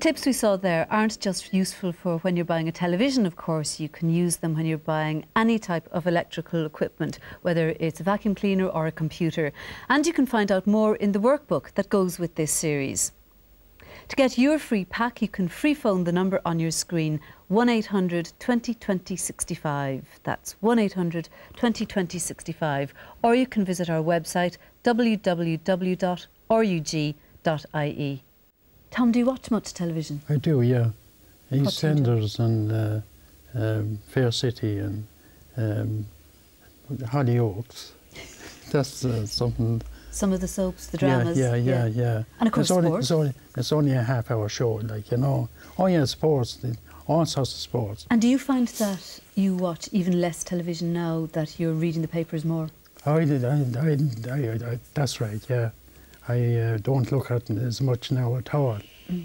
tips we saw there aren't just useful for when you're buying a television, of course. You can use them when you're buying any type of electrical equipment, whether it's a vacuum cleaner or a computer. And you can find out more in the workbook that goes with this series. To get your free pack, you can free phone the number on your screen, 1800 20 20 65. That's 1800 20 20 65. Or you can visit our website, www.rug.ie. Tom, do you watch much television? I do, yeah. EastEnders and Fair City and Hollyoaks. That's something. Some of the soaps, the dramas. Yeah. And of course, it's only a half-hour show, like, you know. Oh yeah, sports, all sorts of sports. And do you find that you watch even less television now that you're reading the papers more? That's right, yeah. I don't look at it as much now at all.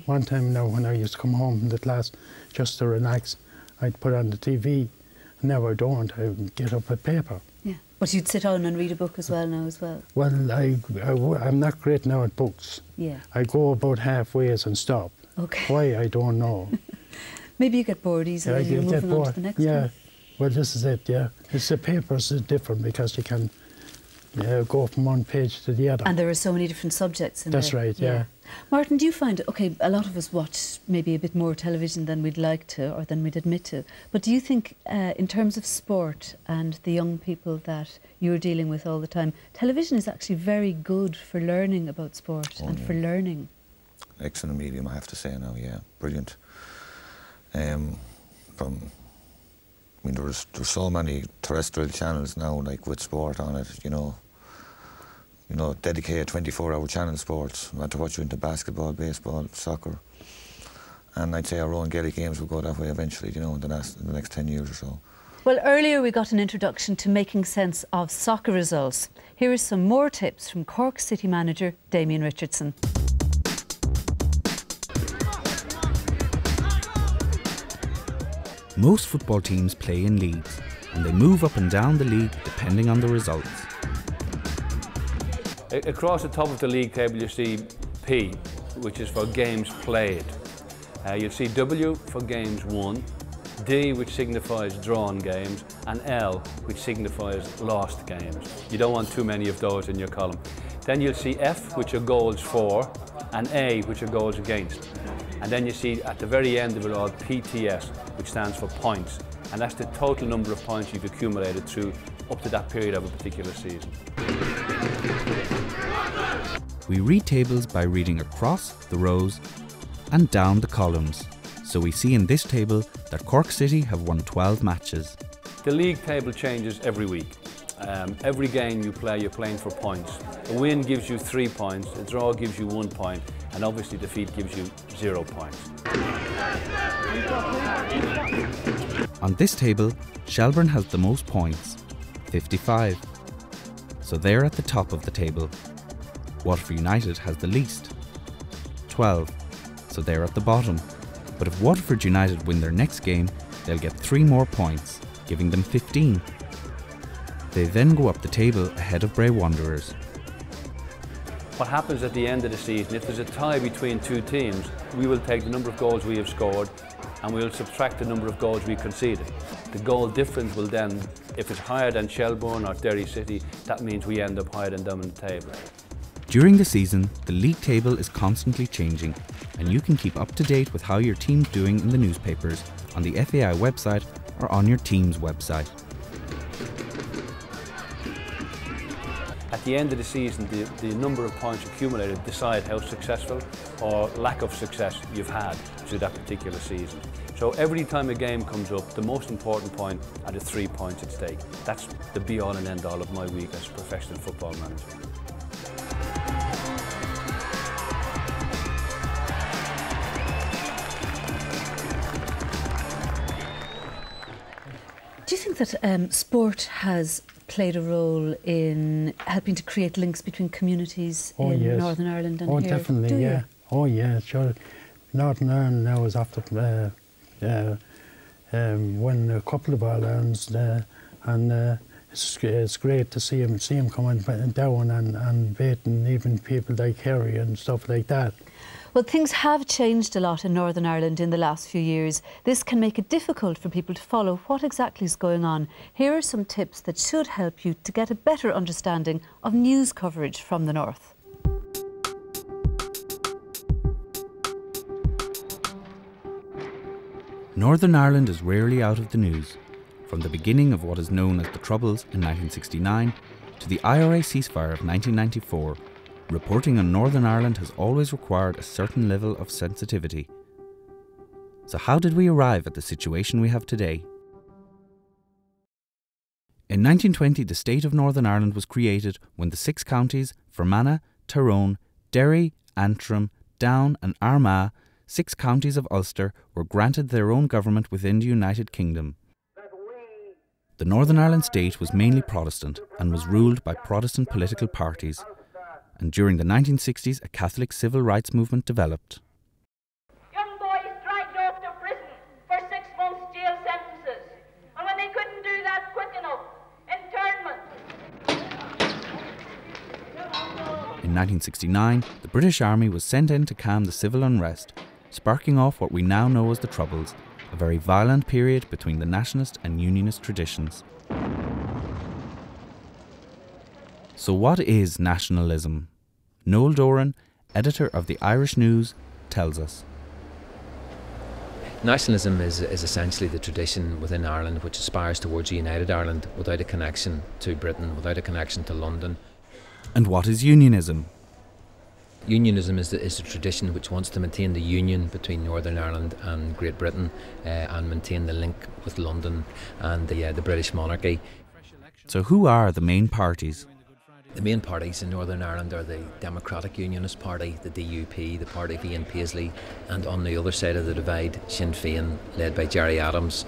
One time now when I used to come home from the class just to relax, I'd put on the TV. Now I don't, I get up with paper. Yeah, but you'd sit down and read a book as well now as well? Well, I'm not great now at books. Yeah. I go about halfway and stop. Okay. Why, I don't know. Maybe you get bored easily and you're moving on to the next one. Yeah, well this is it, yeah. It's the papers is different because you can go from one page to the other. And there are so many different subjects in That's there. right, yeah. Martin, do you find, okay, a lot of us watch maybe a bit more television than we'd like to or than we'd admit to, but do you think in terms of sport and the young people that you're dealing with all the time, television is actually very good for learning about sport for learning? Excellent medium, I have to say now, yeah, brilliant. There's so many terrestrial channels now, like with sport on it, you know, dedicated 24-hour channel sports. I want to watch you into basketball, baseball, soccer. And I'd say our own Gaelic games will go that way eventually, you know, in the next 10 years or so. Well, earlier we got an introduction to making sense of soccer results. Here are some more tips from Cork City manager Damien Richardson. Most football teams play in leagues, and they move up and down the league depending on the results. Across the top of the league table you see P, which is for games played. You'll see W for games won, D which signifies drawn games, and L which signifies lost games. You don't want too many of those in your column. Then you'll see F, which are goals for, and A, which are goals against. And then you see at the very end of it all PTS, which stands for points. And that's the total number of points you've accumulated through up to that period of a particular season. We read tables by reading across the rows and down the columns. So we see in this table that Cork City have won 12 matches. The league table changes every week. Every game you play, you're playing for points. A win gives you 3 points, a draw gives you 1 point, and obviously defeat gives you 0 points. On this table, Shelbourne has the most points, 55. So they're at the top of the table. Waterford United has the least, 12. So they're at the bottom. But if Waterford United win their next game, they'll get 3 more points, giving them 15. They then go up the table ahead of Bray Wanderers. What happens at the end of the season, if there's a tie between two teams, we will take the number of goals we have scored and we'll subtract the number of goals we conceded. The goal difference will then, if it's higher than Shelbourne or Derry City, that means we end up higher than them in the table. During the season, the league table is constantly changing, and you can keep up to date with how your team's doing in the newspapers, on the FAI website or on your team's website. At the end of the season, the number of points accumulated decide how successful or lack of success you've had through that particular season. So every time a game comes up, the most important point are the 3 points at stake. That's the be-all and end-all of my week as a professional football manager. Do you think that sport has played a role in helping to create links between communities in Northern Ireland and here? Oh, definitely, yeah. Oh, yeah, sure. Northern Ireland now is after won a couple of All-Irelands and it's great to see him coming down and beating even people like Kerry and stuff like that. Well, things have changed a lot in Northern Ireland in the last few years. This can make it difficult for people to follow what exactly is going on. Here are some tips that should help you to get a better understanding of news coverage from the north. Northern Ireland is rarely out of the news. From the beginning of what is known as the Troubles in 1969 to the IRA ceasefire of 1994, reporting on Northern Ireland has always required a certain level of sensitivity. So how did we arrive at the situation we have today? In 1920, the state of Northern Ireland was created when the 6 counties, Fermanagh, Tyrone, Derry, Antrim, Down and Armagh, 6 counties of Ulster, were granted their own government within the United Kingdom. The Northern Ireland state was mainly Protestant and was ruled by Protestant political parties. And during the 1960s, a Catholic civil rights movement developed. Young boys dragged off to prison for 6 months jail sentences, and when they couldn't do that quick enough, internment. In 1969, the British Army was sent in to calm the civil unrest, sparking off what we now know as the Troubles, a very violent period between the nationalist and unionist traditions. So what is nationalism? Noel Doran, editor of the Irish News, tells us. Nationalism is essentially the tradition within Ireland which aspires towards a united Ireland without a connection to Britain, without a connection to London. And what is unionism? Unionism is a tradition which wants to maintain the union between Northern Ireland and Great Britain and maintain the link with London and the British monarchy. So who are the main parties? The main parties in Northern Ireland are the Democratic Unionist Party, the DUP, the party of Ian Paisley, and on the other side of the divide, Sinn Féin, led by Gerry Adams,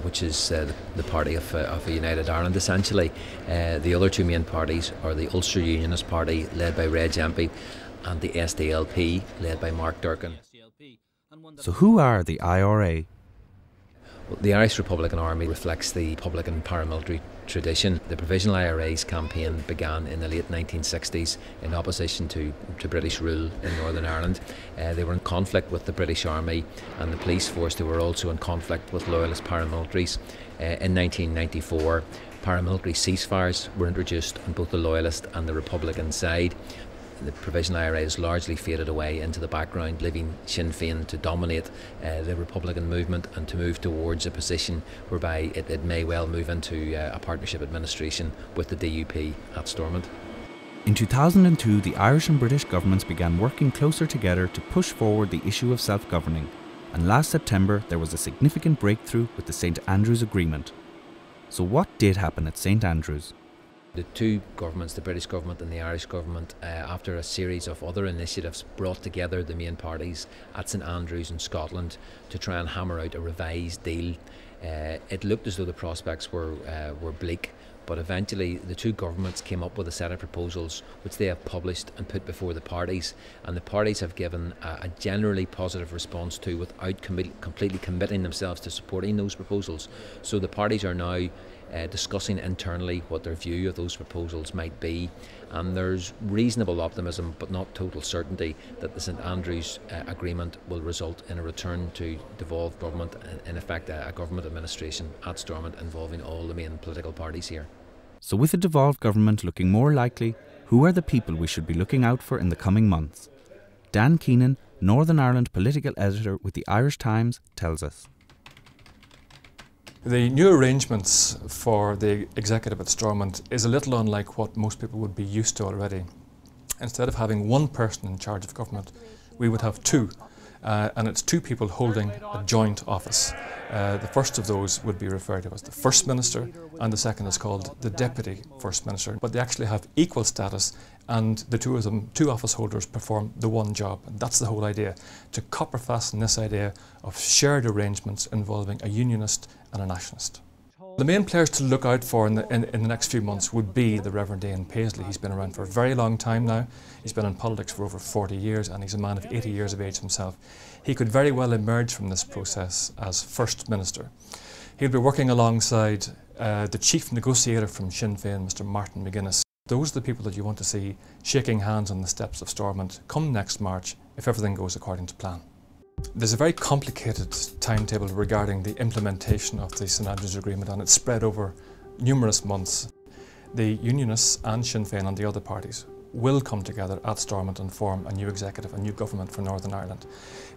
which is the party of a united Ireland essentially. The other 2 main parties are the Ulster Unionist Party, led by Reg Empey, and the SDLP, led by Mark Durkan. So who are the IRA? Well, the Irish Republican Army reflects the Republican paramilitary tradition. The Provisional IRA's campaign began in the late 1960s in opposition to British rule in Northern Ireland. They were in conflict with the British Army and the police force. They were also in conflict with loyalist paramilitaries. In 1994, paramilitary ceasefires were introduced on both the loyalist and the Republican side. The Provisional IRA has largely faded away into the background, leaving Sinn Féin to dominate the Republican movement and to move towards a position whereby it may well move into a partnership administration with the DUP at Stormont. In 2002, the Irish and British governments began working closer together to push forward the issue of self-governing, and last September there was a significant breakthrough with the St Andrews Agreement. So what did happen at St Andrews? The 2 governments, the British government and the Irish government, after a series of other initiatives, brought together the main parties at St Andrews in Scotland to try and hammer out a revised deal. It looked as though the prospects were bleak, but eventually the 2 governments came up with a set of proposals which they have published and put before the parties, and the parties have given a generally positive response to without completely committing themselves to supporting those proposals. So the parties are now discussing internally what their view of those proposals might be, and there's reasonable optimism but not total certainty that the St Andrews Agreement will result in a return to devolved government, in effect a government administration at Stormont involving all the main political parties here. So with a devolved government looking more likely, who are the people we should be looking out for in the coming months? Dan Keenan, Northern Ireland political editor with the Irish Times, tells us. The new arrangements for the executive at Stormont is a little unlike what most people would be used to already. Instead of having 1 person in charge of government, we would have 2, and it's 2 people holding a joint office. The first of those would be referred to as the First Minister, and the second is called the Deputy First Minister. But they actually have equal status, and the 2 of them, 2 office holders, perform the one job. And that's the whole idea, to copper fasten this idea of shared arrangements involving a unionist and a nationalist. The main players to look out for in the next few months would be the Reverend Ian Paisley. He's been around for a very long time now. He's been in politics for over 40 years and he's a man of 80 years of age himself. He could very well emerge from this process as First Minister. He'll be working alongside the chief negotiator from Sinn Féin, Mr. Martin McGuinness. Those are the people that you want to see shaking hands on the steps of Stormont come next March if everything goes according to plan. There's a very complicated timetable regarding the implementation of the St Andrews Agreement, and it's spread over numerous months. The Unionists and Sinn Féin and the other parties will come together at Stormont and form a new executive, a new government for Northern Ireland.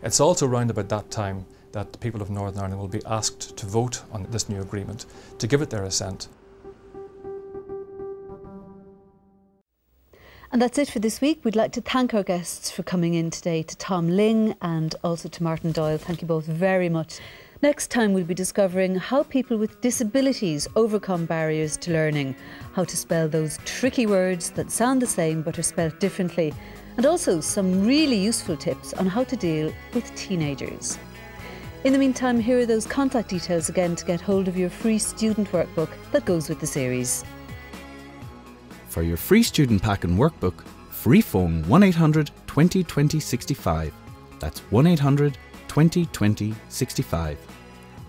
It's also round about that time that the people of Northern Ireland will be asked to vote on this new agreement, to give it their assent. And that's it for this week. We'd like to thank our guests for coming in today, to Tom Ling and also to Martin Doyle. Thank you both very much. Next time we'll be discovering how people with disabilities overcome barriers to learning, how to spell those tricky words that sound the same but are spelled differently, and also some really useful tips on how to deal with teenagers. In the meantime, here are those contact details again to get hold of your free student workbook that goes with the series. For your free student pack and workbook, free phone 1800 20 20 65. That's 1800 20 20 65.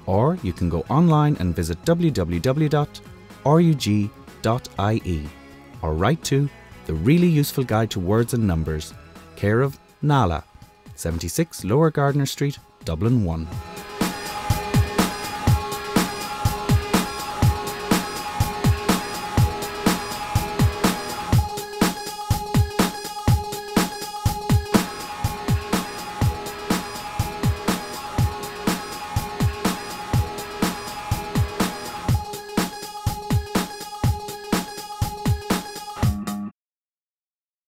Or you can go online and visit www.rug.ie or write to The Really Useful Guide to Words and Numbers, care of Nala, 76 Lower Gardner Street, Dublin 1.